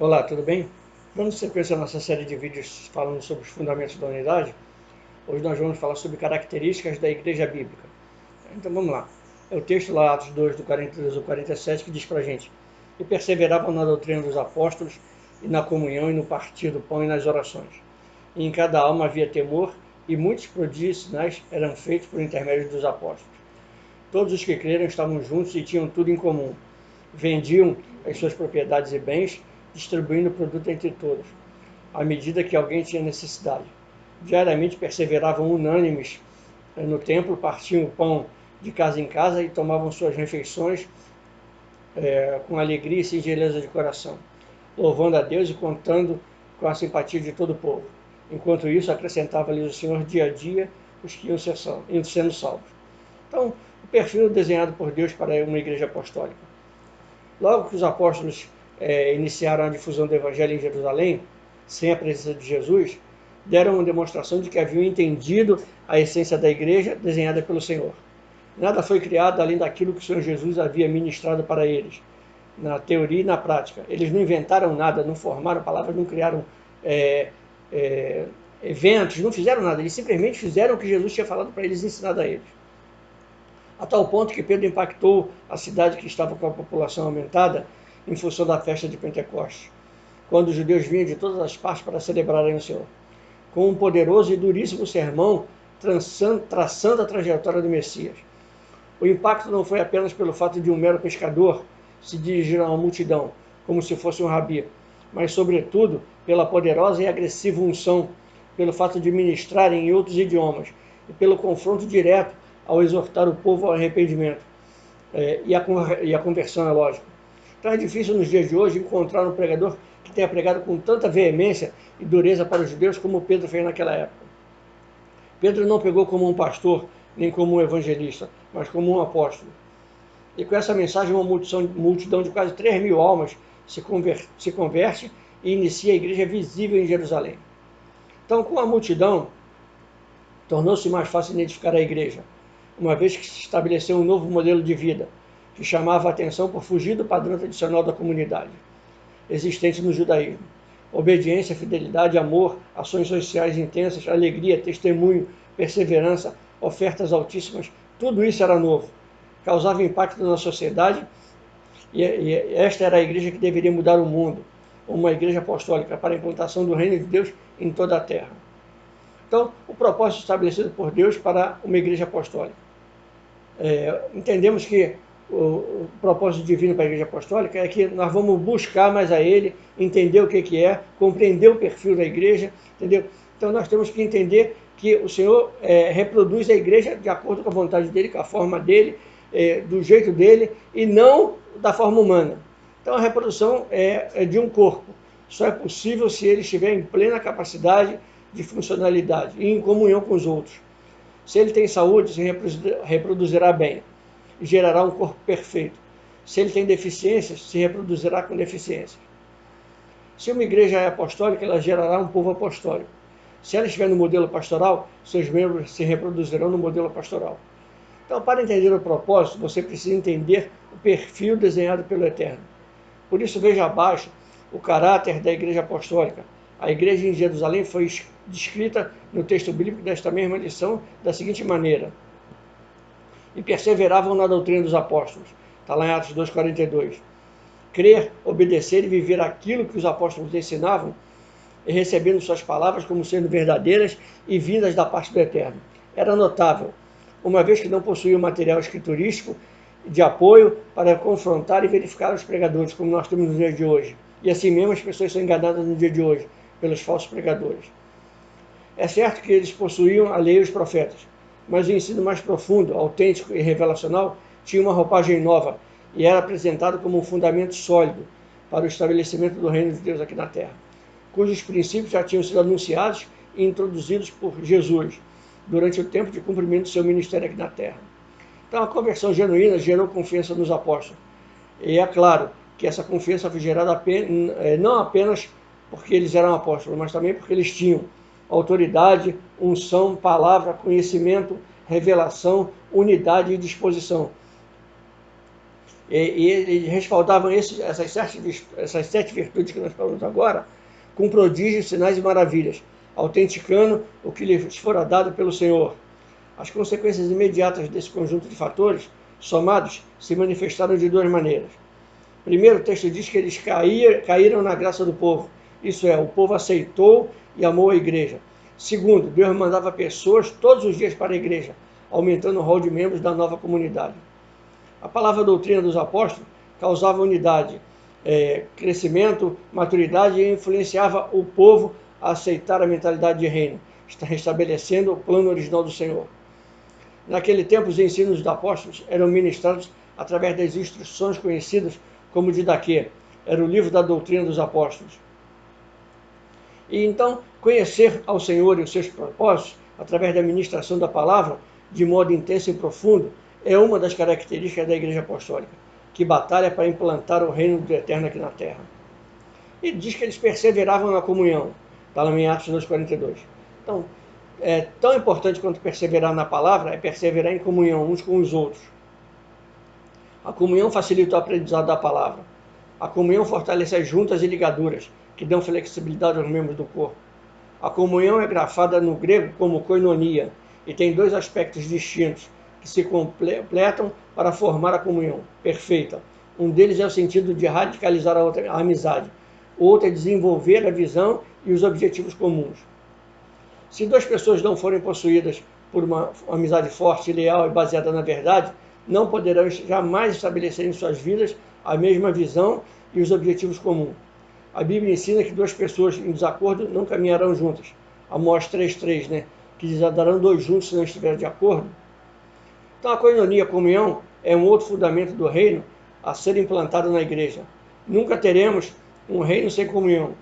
Olá, tudo bem? Dando sequência à nossa série de vídeos falando sobre os fundamentos da unidade, hoje nós vamos falar sobre características da Igreja Bíblica. Então vamos lá. É o texto lá, Atos 2, do 42 ao 47, que diz pra gente: E perseveravam na doutrina dos apóstolos, e na comunhão, e no partir do pão, e nas orações. E em cada alma havia temor, e muitos prodígios e sinais eram feitos por intermédio dos apóstolos. Todos os que creram estavam juntos e tinham tudo em comum. Vendiam as suas propriedades e bens, distribuindo o produto entre todos, à medida que alguém tinha necessidade. Diariamente perseveravam unânimes no templo, partiam o pão de casa em casa e tomavam suas refeições com alegria e singeleza de coração, louvando a Deus e contando com a simpatia de todo o povo. Enquanto isso, acrescentava-lhes o Senhor dia a dia os que iam sendo salvos. Então, o perfil desenhado por Deus para uma igreja apostólica. Logo que os apóstolos iniciaram a difusão do evangelho em Jerusalém, sem a presença de Jesus, deram uma demonstração de que haviam entendido a essência da igreja desenhada pelo Senhor. Nada foi criado além daquilo que o Senhor Jesus havia ministrado para eles, na teoria e na prática. Eles não inventaram nada, não formaram palavras, não criaram eventos, não fizeram nada. Eles simplesmente fizeram o que Jesus tinha falado para eles, ensinado a eles. A tal ponto que Pedro impactou a cidade que estava com a população aumentada em função da festa de Pentecostes, quando os judeus vinham de todas as partes para celebrarem o Senhor. Com um poderoso e duríssimo sermão traçando a trajetória do Messias. O impacto não foi apenas pelo fato de um mero pescador se dirigir a uma multidão, como se fosse um rabi, mas sobretudo pela poderosa e agressiva unção, pelo fato de ministrar em outros idiomas e pelo confronto direto ao exortar o povo ao arrependimento e a conversão, é lógico. Então é difícil nos dias de hoje encontrar um pregador que tenha pregado com tanta veemência e dureza para os judeus como Pedro fez naquela época. Pedro não pregou como um pastor, nem como um evangelista, mas como um apóstolo. E com essa mensagem, uma multidão de quase 3.000 almas se converte e inicia a igreja visível em Jerusalém. Então, com a multidão, tornou-se mais fácil identificar a igreja, uma vez que se estabeleceu um novo modelo de vida, que chamava a atenção por fugir do padrão tradicional da comunidade, existente no judaísmo. Obediência, fidelidade, amor, ações sociais intensas, alegria, testemunho, perseverança, ofertas altíssimas, tudo isso era novo. Causava impacto na sociedade e esta era a igreja que deveria mudar o mundo, uma igreja apostólica para a implantação do reino de Deus em toda a terra. Então, o propósito estabelecido por Deus para uma igreja apostólica. Entendemos que o propósito divino para a igreja apostólica é que nós vamos buscar mais a ele, entender o que é, compreender o perfil da igreja, entendeu? Então nós temos que entender que o Senhor reproduz a igreja de acordo com a vontade dele, com a forma dele, do jeito dele, e não da forma humana. Então a reprodução é de um corpo. Só é possível se ele estiver em plena capacidade de funcionalidade e em comunhão com os outros. Se ele tem saúde, se reproduzirá bem e gerará um corpo perfeito. Se ele tem deficiências, se reproduzirá com deficiências. Se uma igreja é apostólica, ela gerará um povo apostólico. Se ela estiver no modelo pastoral, seus membros se reproduzirão no modelo pastoral. Então, para entender o propósito, você precisa entender o perfil desenhado pelo Eterno. Por isso, veja abaixo o caráter da igreja apostólica. A igreja em Jerusalém foi descrita no texto bíblico desta mesma lição da seguinte maneira: e perseveravam na doutrina dos apóstolos. Está lá em Atos 2,42. Crer, obedecer e viver aquilo que os apóstolos ensinavam, e recebendo suas palavras como sendo verdadeiras e vindas da parte do Eterno. Era notável, uma vez que não possuía material escriturístico de apoio para confrontar e verificar os pregadores, como nós temos no dia de hoje. E assim mesmo as pessoas são enganadas no dia de hoje pelos falsos pregadores. É certo que eles possuíam a lei e os profetas, mas o ensino mais profundo, autêntico e revelacional tinha uma roupagem nova e era apresentado como um fundamento sólido para o estabelecimento do reino de Deus aqui na Terra, cujos princípios já tinham sido anunciados e introduzidos por Jesus durante o tempo de cumprimento do seu ministério aqui na Terra. Então, a conversão genuína gerou confiança nos apóstolos. E é claro que essa confiança foi gerada não apenas porque eles eram apóstolos, mas também porque eles tinham autoridade, unção, palavra, conhecimento, revelação, unidade e disposição. E eles respaldavam essas 7 virtudes que nós falamos agora, com prodígios, sinais e maravilhas, autenticando o que lhes fora dado pelo Senhor. As consequências imediatas desse conjunto de fatores, somados, se manifestaram de 2 maneiras. Primeiro, o texto diz que eles caíram na graça do povo. Isso é, o povo aceitou e amou a igreja. Segundo, Deus mandava pessoas todos os dias para a igreja, aumentando o rol de membros da nova comunidade. A palavra doutrina dos apóstolos causava unidade, crescimento, maturidade e influenciava o povo a aceitar a mentalidade de reino, restabelecendo o plano original do Senhor. Naquele tempo, os ensinos dos apóstolos eram ministrados através das instruções conhecidas como Didaquê. Era o livro da doutrina dos apóstolos. E então, conhecer ao Senhor e os seus propósitos, através da ministração da palavra, de modo intenso e profundo, é uma das características da Igreja Apostólica, que batalha para implantar o reino do Eterno aqui na Terra. E diz que eles perseveravam na comunhão, está lá em Atos 2,42. Então, tão importante quanto perseverar na palavra é perseverar em comunhão uns com os outros. A comunhão facilita o aprendizado da palavra. A comunhão fortalece as juntas e ligaduras, que dão flexibilidade aos membros do corpo. A comunhão é grafada no grego como koinonia, e tem 2 aspectos distintos, que se completam para formar a comunhão perfeita. Um deles é o sentido de radicalizar a amizade. O outro é desenvolver a visão e os objetivos comuns. Se 2 pessoas não forem possuídas por uma amizade forte, leal e baseada na verdade, não poderão jamais estabelecer em suas vidas a mesma visão e os objetivos comuns. A Bíblia ensina que 2 pessoas em desacordo não caminharão juntas. Amós 3,3, né? Que diz, andarão 2 juntos se não estiverem de acordo. Então a koinonia, a comunhão, é um outro fundamento do reino a ser implantado na igreja. Nunca teremos um reino sem comunhão.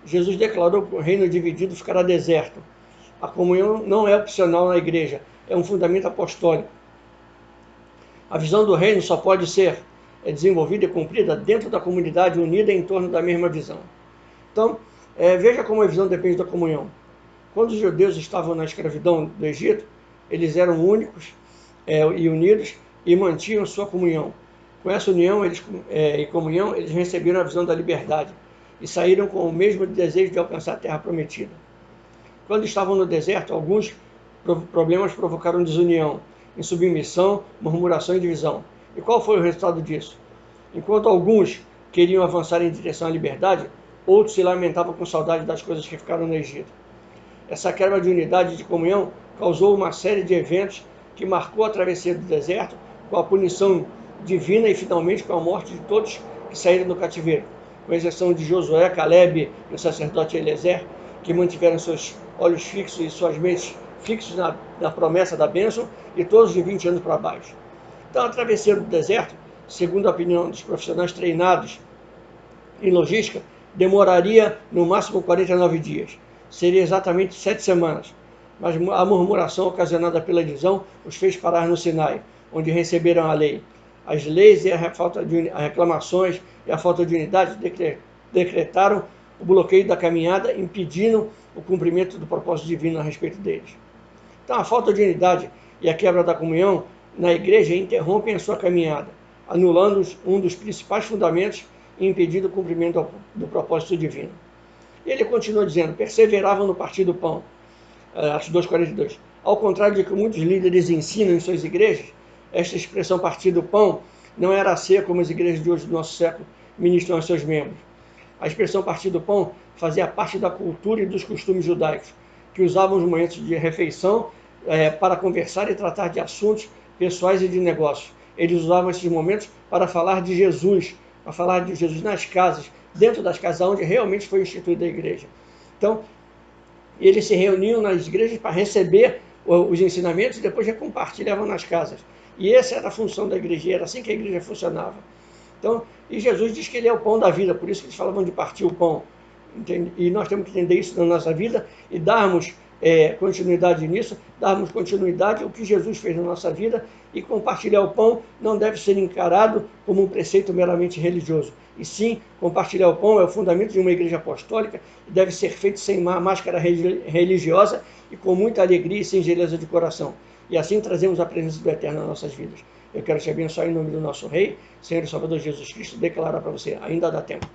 Jesus declarou que o reino dividido ficará deserto. A comunhão não é opcional na igreja, é um fundamento apostólico. A visão do reino só pode ser desenvolvida e cumprida dentro da comunidade unida em torno da mesma visão. Então, veja como a visão depende da comunhão. Quando os judeus estavam na escravidão do Egito, eles eram únicos e unidos e mantinham sua comunhão. Com essa união e comunhão, eles receberam a visão da liberdade e saíram com o mesmo desejo de alcançar a terra prometida. Quando estavam no deserto, alguns problemas provocaram desunião, insubmissão, murmuração e divisão. E qual foi o resultado disso? Enquanto alguns queriam avançar em direção à liberdade, outros se lamentavam com saudade das coisas que ficaram no Egito. Essa quebra de unidade e de comunhão causou uma série de eventos que marcou a travessia do deserto, com a punição divina e finalmente com a morte de todos que saíram do cativeiro, com exceção de Josué, Caleb e o sacerdote Eliezer, que mantiveram seus olhos fixos e suas mentes fixos na promessa da bênção, e todos de 20 anos para baixo. Então, a travessia do deserto, segundo a opinião dos profissionais treinados em logística, demoraria no máximo 49 dias. Seria exatamente 7 semanas. Mas a murmuração ocasionada pela divisão os fez parar no Sinai, onde receberam a lei. As leis e as reclamações e a falta de unidade decretaram o bloqueio da caminhada, impedindo o cumprimento do propósito divino a respeito deles. Então, a falta de unidade e a quebra da comunhão na igreja interrompem a sua caminhada, anulando um dos principais fundamentos e impedindo o cumprimento do propósito divino. E ele continua dizendo, perseveravam no partir do pão, Atos 2,42. Ao contrário de que muitos líderes ensinam em suas igrejas, esta expressão partir do pão não era ser como as igrejas de hoje do nosso século ministram aos seus membros. A expressão partir do pão fazia parte da cultura e dos costumes judaicos, que usavam os momentos de refeição para conversar e tratar de assuntos pessoais e de negócios. Eles usavam esses momentos para falar de Jesus, nas casas, dentro das casas onde realmente foi instituída a igreja. Então, eles se reuniam nas igrejas para receber os ensinamentos e depois já compartilhavam nas casas. E essa era a função da igreja, era assim que a igreja funcionava. Então, e Jesus diz que ele é o pão da vida, por isso que eles falavam de partir o pão. Entende? E nós temos que entender isso na nossa vida e darmos continuidade nisso, darmos continuidade ao que Jesus fez na nossa vida, e compartilhar o pão não deve ser encarado como um preceito meramente religioso. E sim, compartilhar o pão é o fundamento de uma igreja apostólica e deve ser feito sem uma máscara religiosa e com muita alegria e singeleza de coração. E assim trazemos a presença do Eterno nas nossas vidas. Eu quero te abençoar em nome do nosso Rei, Senhor e Salvador Jesus Cristo, declarar para você, ainda dá tempo.